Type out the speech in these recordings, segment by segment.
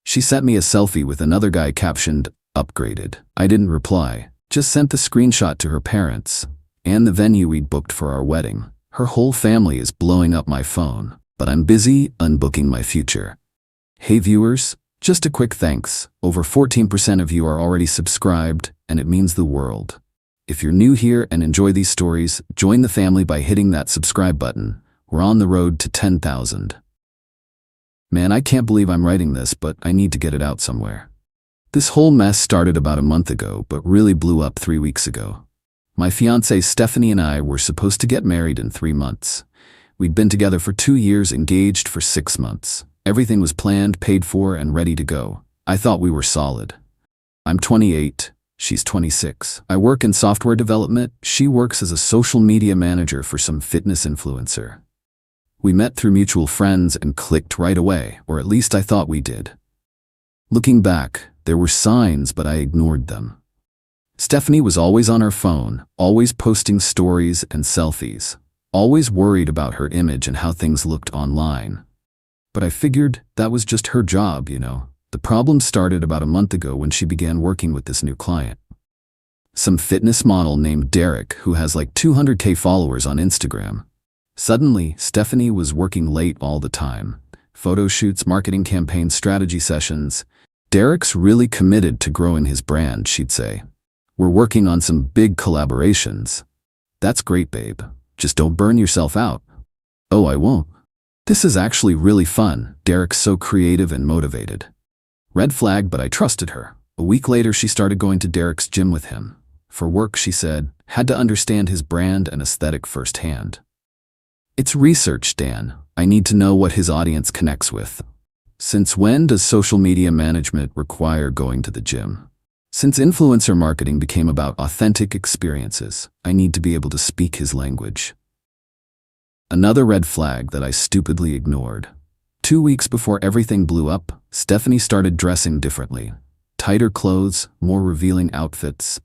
She sent me a selfie with another guy captioned, "Upgraded." I didn't reply, just sent the screenshot to her parents and the venue we'd booked for our wedding. Her whole family is blowing up my phone, but I'm busy unbooking my future. Hey viewers, just a quick thanks. Over 14% of you are already subscribed, and it means the world. If you're new here and enjoy these stories, join the family by hitting that subscribe button. We're on the road to 10,000. Man, I can't believe I'm writing this, but I need to get it out somewhere. This whole mess started about a month ago, but really blew up 3 weeks ago. My fiancée Stephanie and I were supposed to get married in 3 months. We'd been together for 2 years, engaged for 6 months. Everything was planned, paid for, and ready to go. I thought we were solid. I'm 28, she's 26. I work in software development. She works as a social media manager for some fitness influencer. We met through mutual friends and clicked right away, or at least I thought we did. Looking back, there were signs, but I ignored them. Stephanie was always on her phone, always posting stories and selfies, always worried about her image and how things looked online. But I figured that was just her job, you know. The problem started about a month ago when she began working with this new client. Some fitness model named Derek who has like 200K followers on Instagram. Suddenly, Stephanie was working late all the time. Photo shoots, marketing campaigns, strategy sessions. Derek's really committed to growing his brand, she'd say. We're working on some big collaborations. That's great, babe. Just don't burn yourself out. Oh, I won't. This is actually really fun. Derek's so creative and motivated. Red flag, but I trusted her. A week later, she started going to Derek's gym with him. For work, she said, had to understand his brand and aesthetic firsthand. It's research, Dan. I need to know what his audience connects with. Since when does social media management require going to the gym? Since influencer marketing became about authentic experiences, I need to be able to speak his language. Another red flag that I stupidly ignored. 2 weeks before everything blew up, Stephanie started dressing differently. Tighter clothes, more revealing outfits.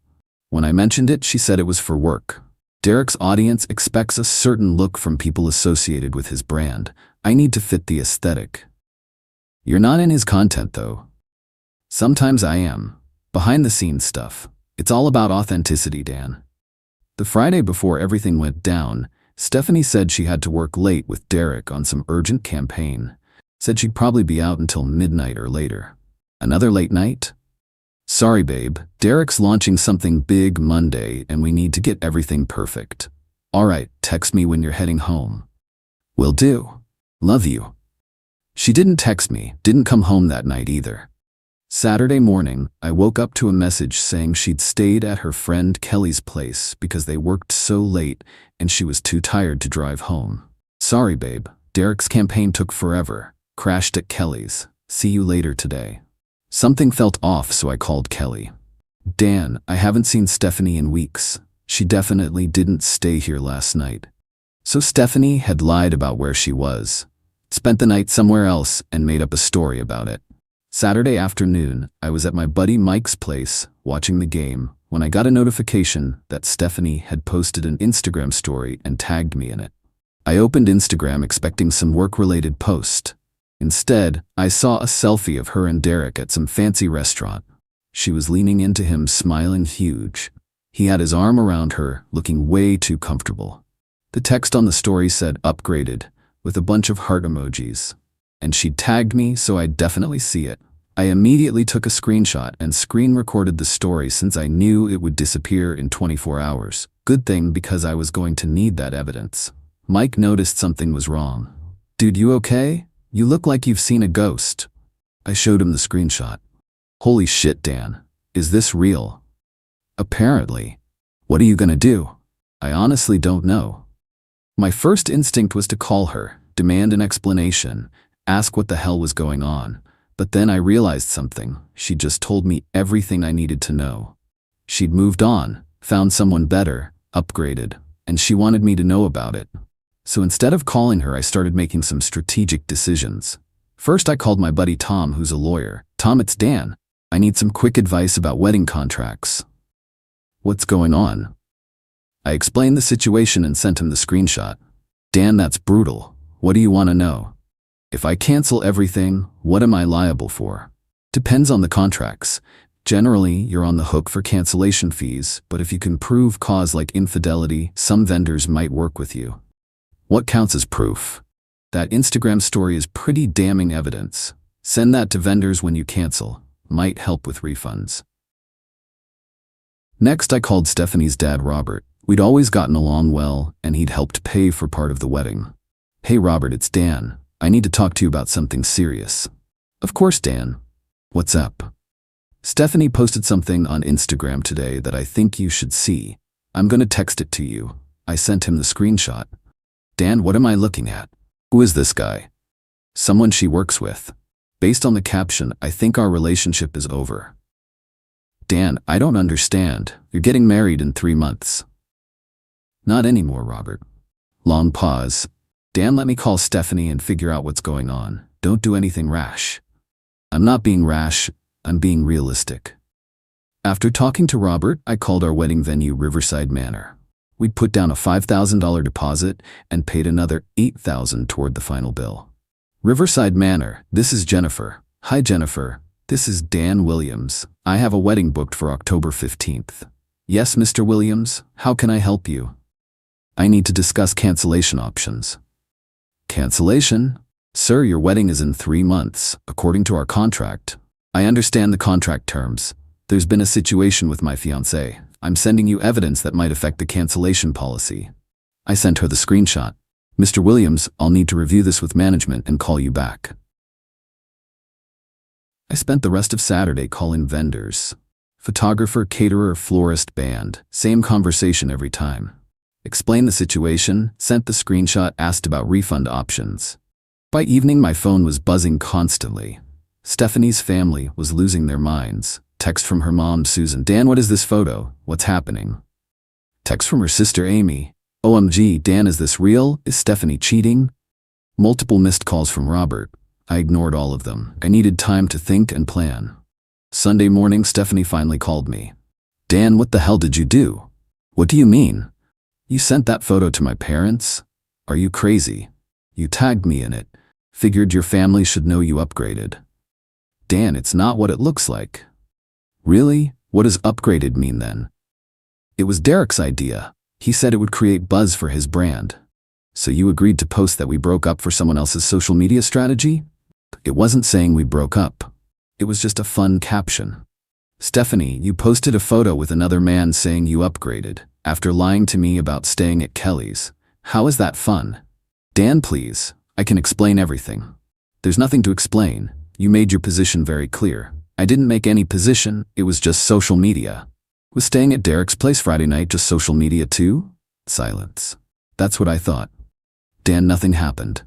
When I mentioned it, she said it was for work. Derek's audience expects a certain look from people associated with his brand. I need to fit the aesthetic. You're not in his content, though. Sometimes I am. Behind the scenes stuff. It's all about authenticity, Dan. The Friday before everything went down, Stephanie said she had to work late with Derek on some urgent campaign. Said she'd probably be out until midnight or later. Another late night? Sorry, babe. Derek's launching something big Monday and we need to get everything perfect. All right, text me when you're heading home. Will do. Love you. She didn't text me, didn't come home that night either. Saturday morning, I woke up to a message saying she'd stayed at her friend Kelly's place because they worked so late and she was too tired to drive home. Sorry, babe. Derek's campaign took forever. Crashed at Kelly's. See you later today. Something felt off, so I called Kelly. Dan, I haven't seen Stephanie in weeks. She definitely didn't stay here last night. So Stephanie had lied about where she was. Spent the night somewhere else and made up a story about it. Saturday afternoon, I was at my buddy Mike's place, watching the game, when I got a notification that Stephanie had posted an Instagram story and tagged me in it. I opened Instagram expecting some work-related post. Instead, I saw a selfie of her and Derek at some fancy restaurant. She was leaning into him, smiling huge. He had his arm around her, looking way too comfortable. The text on the story said "upgraded," with a bunch of heart emojis. And she'd tagged me, so I'd definitely see it. I immediately took a screenshot and screen recorded the story since I knew it would disappear in 24 hours. Good thing, because I was going to need that evidence. Mike noticed something was wrong. Dude, you okay? You look like you've seen a ghost. I showed him the screenshot. Holy shit, Dan. Is this real? Apparently. What are you gonna do? I honestly don't know. My first instinct was to call her, demand an explanation, ask what the hell was going on. But then I realized something. She just told me everything I needed to know. She'd moved on, found someone better, upgraded, and she wanted me to know about it. So instead of calling her, I started making some strategic decisions. First, I called my buddy Tom, who's a lawyer. Tom, it's Dan. I need some quick advice about wedding contracts. What's going on? I explained the situation and sent him the screenshot. Dan, that's brutal. What do you want to know? If I cancel everything, what am I liable for? Depends on the contracts. Generally, you're on the hook for cancellation fees, but if you can prove cause like infidelity, some vendors might work with you. What counts as proof? That Instagram story is pretty damning evidence. Send that to vendors when you cancel. Might help with refunds. Next, I called Stephanie's dad, Robert. We'd always gotten along well, and he'd helped pay for part of the wedding. Hey Robert, it's Dan. I need to talk to you about something serious. Of course, Dan. What's up? Stephanie posted something on Instagram today that I think you should see. I'm gonna text it to you. I sent him the screenshot. Dan, what am I looking at? Who is this guy? Someone she works with. Based on the caption, I think our relationship is over. Dan, I don't understand. You're getting married in 3 months. Not anymore, Robert. Long pause. Dan, let me call Stephanie and figure out what's going on. Don't do anything rash. I'm not being rash, I'm being realistic. After talking to Robert, I called our wedding venue, Riverside Manor. We'd put down a $5,000 deposit and paid another $8,000 toward the final bill. Riverside Manor, this is Jennifer. Hi Jennifer, this is Dan Williams. I have a wedding booked for October 15th. Yes, Mr. Williams, how can I help you? I need to discuss cancellation options. Cancellation? Sir, your wedding is in 3 months, according to our contract. I understand the contract terms. There's been a situation with my fiancée. I'm sending you evidence that might affect the cancellation policy. I sent her the screenshot. Mr. Williams, I'll need to review this with management and call you back. I spent the rest of Saturday calling vendors. Photographer, caterer, florist, band. Same conversation every time. Explained the situation, sent the screenshot, asked about refund options. By evening, my phone was buzzing constantly. Stephanie's family was losing their minds. Text from her mom, Susan. Dan, what is this photo? What's happening? Text from her sister, Amy. OMG, Dan, is this real? Is Stephanie cheating? Multiple missed calls from Robert. I ignored all of them. I needed time to think and plan. Sunday morning, Stephanie finally called me. Dan, what the hell did you do? What do you mean? You sent that photo to my parents? Are you crazy? You tagged me in it. Figured your family should know you upgraded. Dan, it's not what it looks like. Really? What does upgraded mean then? It was Derek's idea. He said it would create buzz for his brand. So you agreed to post that we broke up for someone else's social media strategy? It wasn't saying we broke up. It was just a fun caption. Stephanie, you posted a photo with another man saying you upgraded, after lying to me about staying at Kelly's. How is that fun? Dan, please. I can explain everything. There's nothing to explain. You made your position very clear. I didn't make any position, it was just social media. Was staying at Derek's place Friday night just social media too? Silence. That's what I thought. Dan, nothing happened.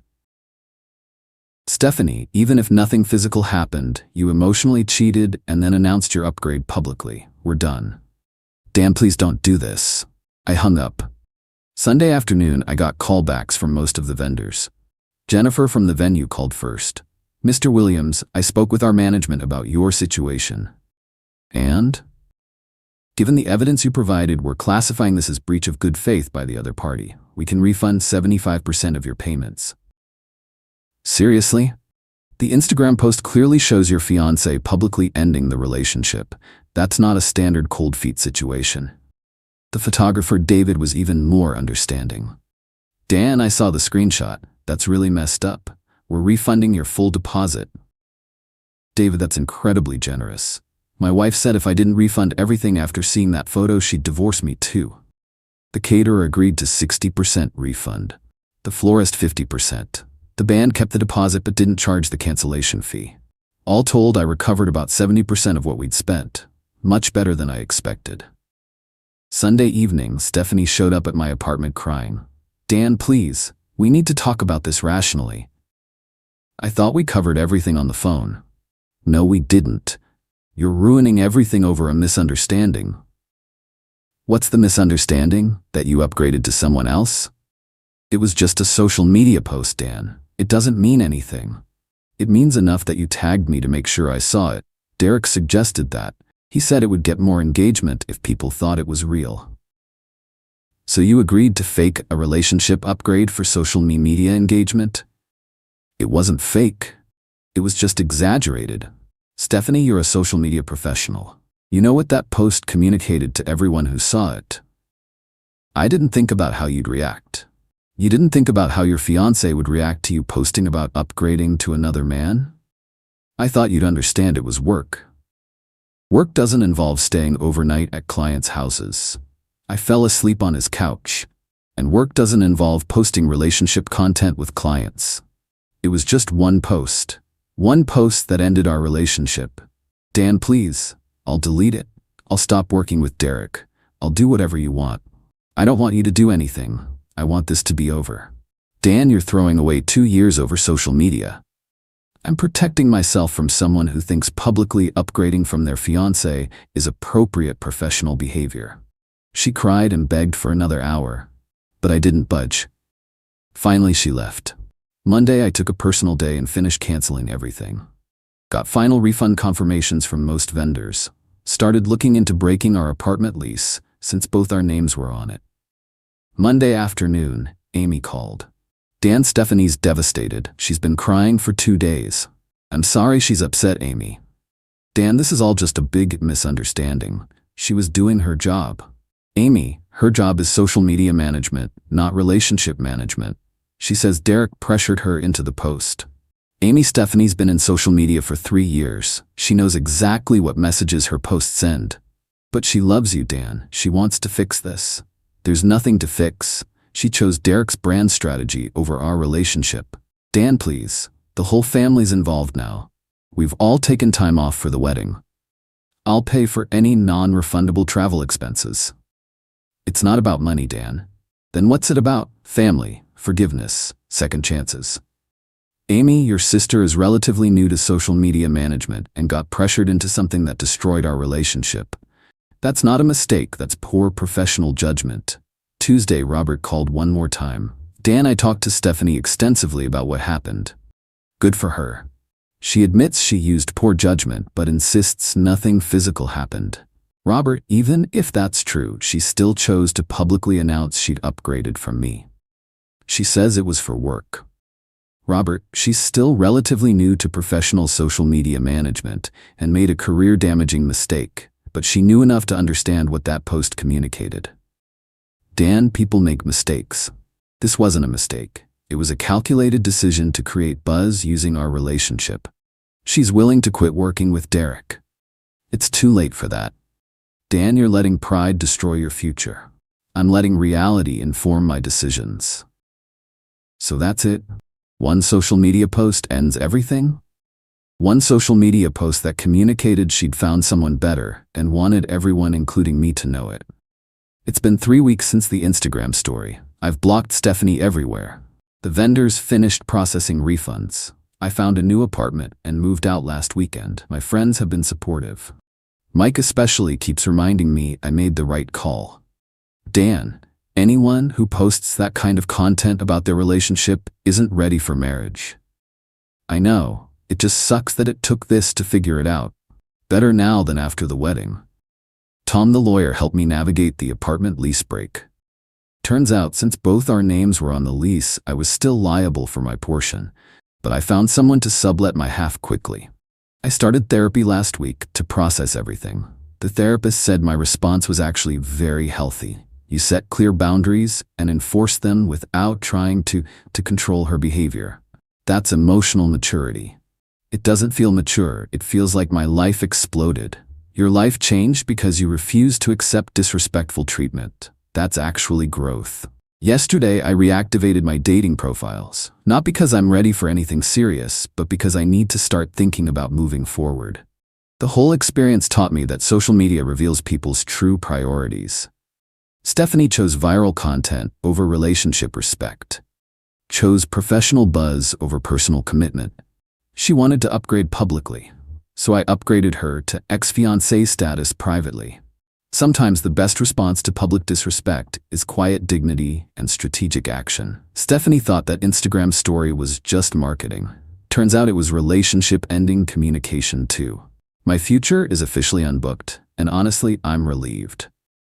Stephanie, even if nothing physical happened, you emotionally cheated and then announced your upgrade publicly. We're done. Dan, please don't do this. I hung up. Sunday afternoon, I got callbacks from most of the vendors. Jennifer from the venue called first. Mr. Williams, I spoke with our management about your situation. And? Given the evidence you provided, we're classifying this as breach of good faith by the other party. We can refund 75% of your payments. Seriously? The Instagram post clearly shows your fiancé publicly ending the relationship. That's not a standard cold feet situation. The photographer, David, was even more understanding. Dan, I saw the screenshot. That's really messed up. We're refunding your full deposit. David, that's incredibly generous. My wife said if I didn't refund everything after seeing that photo, she'd divorce me too. The caterer agreed to 60% refund. The florist 50%. The band kept the deposit but didn't charge the cancellation fee. All told, I recovered about 70% of what we'd spent. Much better than I expected. Sunday evening, Stephanie showed up at my apartment crying. Dan, please, we need to talk about this rationally. I thought we covered everything on the phone. No, we didn't. You're ruining everything over a misunderstanding. What's the misunderstanding? That you upgraded to someone else? It was just a social media post, Dan. It doesn't mean anything. It means enough that you tagged me to make sure I saw it. Derek suggested that. He said it would get more engagement if people thought it was real. So you agreed to fake a relationship upgrade for social media engagement? It wasn't fake. It was just exaggerated. Stephanie, you're a social media professional. You know what that post communicated to everyone who saw it. I didn't think about how you'd react. You didn't think about how your fiancé would react to you posting about upgrading to another man? I thought you'd understand it was work. Work doesn't involve staying overnight at clients' houses. I fell asleep on his couch. And work doesn't involve posting relationship content with clients. It was just one post. One post that ended our relationship. Dan, please. I'll delete it. I'll stop working with Derek. I'll do whatever you want. I don't want you to do anything. I want this to be over. Dan, you're throwing away 2 years over social media. I'm protecting myself from someone who thinks publicly upgrading from their fiancé is appropriate professional behavior. She cried and begged for another hour, but I didn't budge. Finally, she left. Monday, I took a personal day and finished canceling everything. Got final refund confirmations from most vendors. Started looking into breaking our apartment lease, since both our names were on it. Monday afternoon, Amy called. Dan, Stephanie's devastated. She's been crying for 2 days. I'm sorry she's upset, Amy. Dan, this is all just a big misunderstanding. She was doing her job. Amy, her job is social media management, not relationship management. She says Derek pressured her into the post. Amy, Stephanie's been in social media for 3 years. She knows exactly what messages her posts send. But she loves you, Dan. She wants to fix this. There's nothing to fix. She chose Derek's brand strategy over our relationship. Dan, please. The whole family's involved now. We've all taken time off for the wedding. I'll pay for any non-refundable travel expenses. It's not about money, Dan. Then what's it about? Family, forgiveness, second chances. Amy, your sister is relatively new to social media management and got pressured into something that destroyed our relationship. That's not a mistake, that's poor professional judgment. Tuesday, Robert called one more time. Dan, I talked to Stephanie extensively about what happened. Good for her. She admits she used poor judgment, but insists nothing physical happened. Robert, even if that's true, she still chose to publicly announce she'd upgraded from me. She says it was for work. Robert, she's still relatively new to professional social media management and made a career-damaging mistake, but she knew enough to understand what that post communicated. Dan, people make mistakes. This wasn't a mistake. It was a calculated decision to create buzz using our relationship. She's willing to quit working with Derek. It's too late for that. Dan, you're letting pride destroy your future. I'm letting reality inform my decisions. So that's it. One social media post ends everything? One social media post that communicated she'd found someone better and wanted everyone, including me, to know it. It's been 3 weeks since the Instagram story. I've blocked Stephanie everywhere. The vendors finished processing refunds. I found a new apartment and moved out last weekend. My friends have been supportive. Mike especially keeps reminding me I made the right call. Dan, anyone who posts that kind of content about their relationship isn't ready for marriage. I know, it just sucks that it took this to figure it out. Better now than after the wedding. Tom the lawyer helped me navigate the apartment lease break. Turns out, since both our names were on the lease, I was still liable for my portion, but I found someone to sublet my half quickly. I started therapy last week to process everything. The therapist said my response was actually very healthy. You set clear boundaries and enforce them without trying to control her behavior. That's emotional maturity. It doesn't feel mature, it feels like my life exploded. Your life changed because you refused to accept disrespectful treatment. That's actually growth. Yesterday, I reactivated my dating profiles. Not because I'm ready for anything serious, but because I need to start thinking about moving forward. The whole experience taught me that social media reveals people's true priorities. Stephanie chose viral content over relationship respect. Chose professional buzz over personal commitment. She wanted to upgrade publicly, so I upgraded her to ex-fiancé status privately. Sometimes the best response to public disrespect is quiet dignity and strategic action. Stephanie thought that Instagram story was just marketing. Turns out it was relationship-ending communication too. My future is officially unbooked, and honestly, I'm relieved.